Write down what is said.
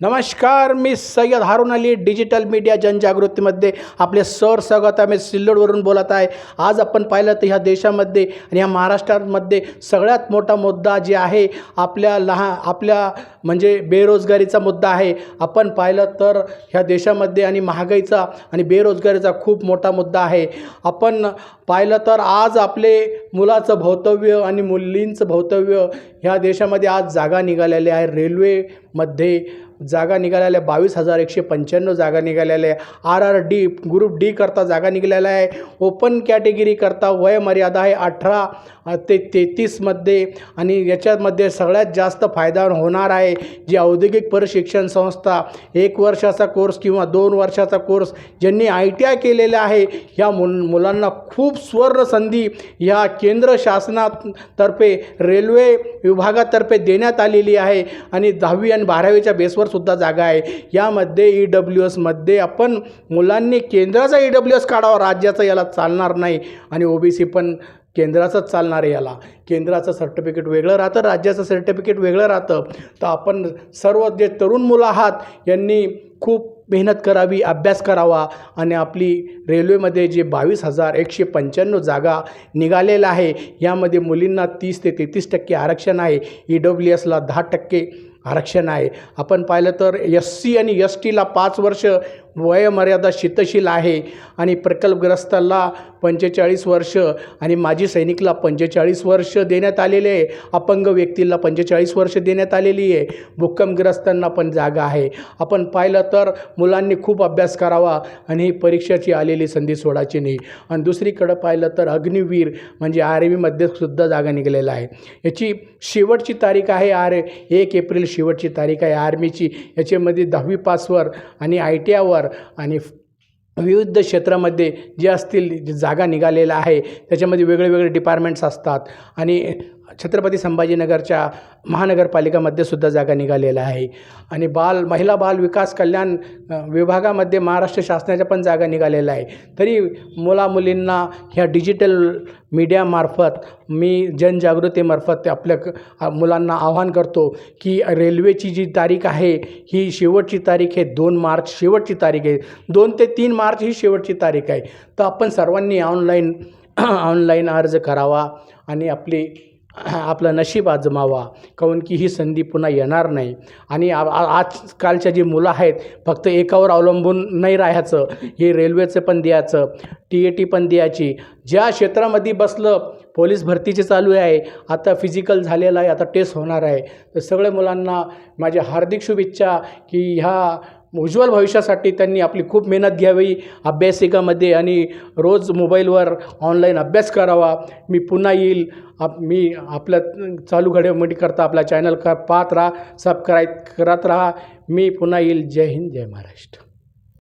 नमस्कार, मी सय्यद हारून Ali digital media जनजागृतीमध्ये आपले स्वागत आहे. मी सिल्लोडवरून बोलत आहे. आज आपण पाहिलं तर ह्या देशामध्ये आणि ह्या महाराष्ट्रामध्ये सगळ्यात मोठा मुद्दा जे आहे आपल्या म्हणजे बेरोजगारीचा मुद्दा आहे. आपण पाहिलं तर ह्या देशामध्ये आणि महागाईचा आणि बेरोजगारीचा खूप मोठा मुद्दा आहे. आपण पाहिलं तर आज आपले मुलाचं भवितव्य आणि मुलींचं भवितव्य ह्या देशामध्ये आज जागा निघालेल्या आहे. रेल्वेमध्ये जागा निघालेल्या 22,195 जागा निघालेल्या आहे. RRD ग्रुप डी करता जागा निघालेल्या आहे. ओपन कॅटेगरी करता वयमर्यादा आहे 18 ते 33मध्ये आणि याच्यामध्ये सगळ्यात जास्त फायदा होणार आहे जी औद्योगिक प्रशिक्षण संस्था 1 वर्षाचा कोर्स किंवा 2 वर्षाचा कोर्स ज्यांनी ITI केलेला आहे ह्या मुलांना खूप स्वर्ण संधी ह्या केंद्र शासनातर्फे रेल्वे विभागातर्फे देण्यात आलेली आहे आणि 10वी आणि 12वीच्या बेसवर सुद्धा जागा आहे. यामध्ये EWSमध्ये आपण मुलांनी केंद्राचा EWS काढावा, राज्याचा याला चालणार नाही आणि OBC पण केंद्राचंच चालणार आहे. याला केंद्राचं सर्टिफिकेट वेगळं राहतं, राज्याचं सर्टिफिकेट वेगळं राहतं. तर आपण सर्व जे तरुण मुलं आहात यांनी खूप मेहनत करावी, अभ्यास करावा आणि आपली रेल्वेमध्ये जे 22,195 जागा निघालेल्या आहे यामध्ये मुलींना 30 ते 33% आरक्षण आहे. EWSला 10% आरक्षण आहे. आपण पाहिलं तर SC आणि STला 5 वर्ष वयमर्यादा शिथिल आहे आणि प्रकल्पग्रस्ताला 45 वर्ष आणि माजी सैनिकला 45 वर्ष देण्यात आलेले आहे. अपंग व्यक्तीला 45 वर्ष देण्यात आलेली आहे. भूकंपग्रस्तांना पण जागा आहे. आपण पाहिलं तर मुलांनी खूप अभ्यास करावा आणि ही परीक्षेची आलेली संधी सोडायची नाही. आणि दुसरीकडं पाहिलं तर अग्निवीर म्हणजे आर्मीमध्ये सुद्धा जागा निघालेला आहे. याची शेवटची तारीख आहे 1 एप्रिल शेवटची तारीख आहे आर्मीची. याच्यामध्ये 10वी पासवर आणि ITIवर आणि विविध क्षेत्रामध्ये जे असतील जागा निघालेल्या आहे त्याच्यामध्ये वेगळे डिपार्टमेंट्स असतात आणि छत्रपती संभाजीनगरच्या महानगरपालिकामध्ये सुद्धा जागा निघालेल्या आहे आणि महिला बाल विकास कल्याण विभागामध्ये महाराष्ट्र शासनाच्या पण जागा निघालेल्या आहे. तरी मुलींना ह्या डिजिटल मीडियामार्फत मी जनजागृतीमार्फत आपल्या मुलांना आवाहन करतो की रेल्वेची जी तारीख आहे ही शेवटची तारीख आहे 2 मार्च शेवटची तारीख आहे. 2 ते 3 मार्च ही शेवटची तारीख आहे. तर आपण सर्वांनी ऑनलाईन अर्ज करावा आणि आपलं नशीब आजमावा, काऊन की ही संधी पुन्हा येणार नाही. आणि आजकालच्या जी मुलं आहेत फक्त एकावर अवलंबून नाही राहायचं, हे रेल्वेचं पण द्यायचं, TAT पण द्यायची. ज्या क्षेत्रामध्ये बसलं पोलीस भरतीचे चालू आहे, आता फिजिकल झालेलं आहे, आता टेस्ट होणार आहे. तर सगळ्या मुलांना माझ्या हार्दिक शुभेच्छा की ह्या उज्ज्वल भविष्यासाठी त्यांनी आपली खूप मेहनत घ्यावी अभ्यासिकामध्ये आणि रोज मोबाईलवर ऑनलाईन अभ्यास करावा. मी पुन्हा येईल. मी आपल्या चालू घडामोडी करता आपला चॅनल पाहत राहा, सबस्क्राईब करत राहा. मी पुन्हा येईल. जय हिंद, जय महाराष्ट्र.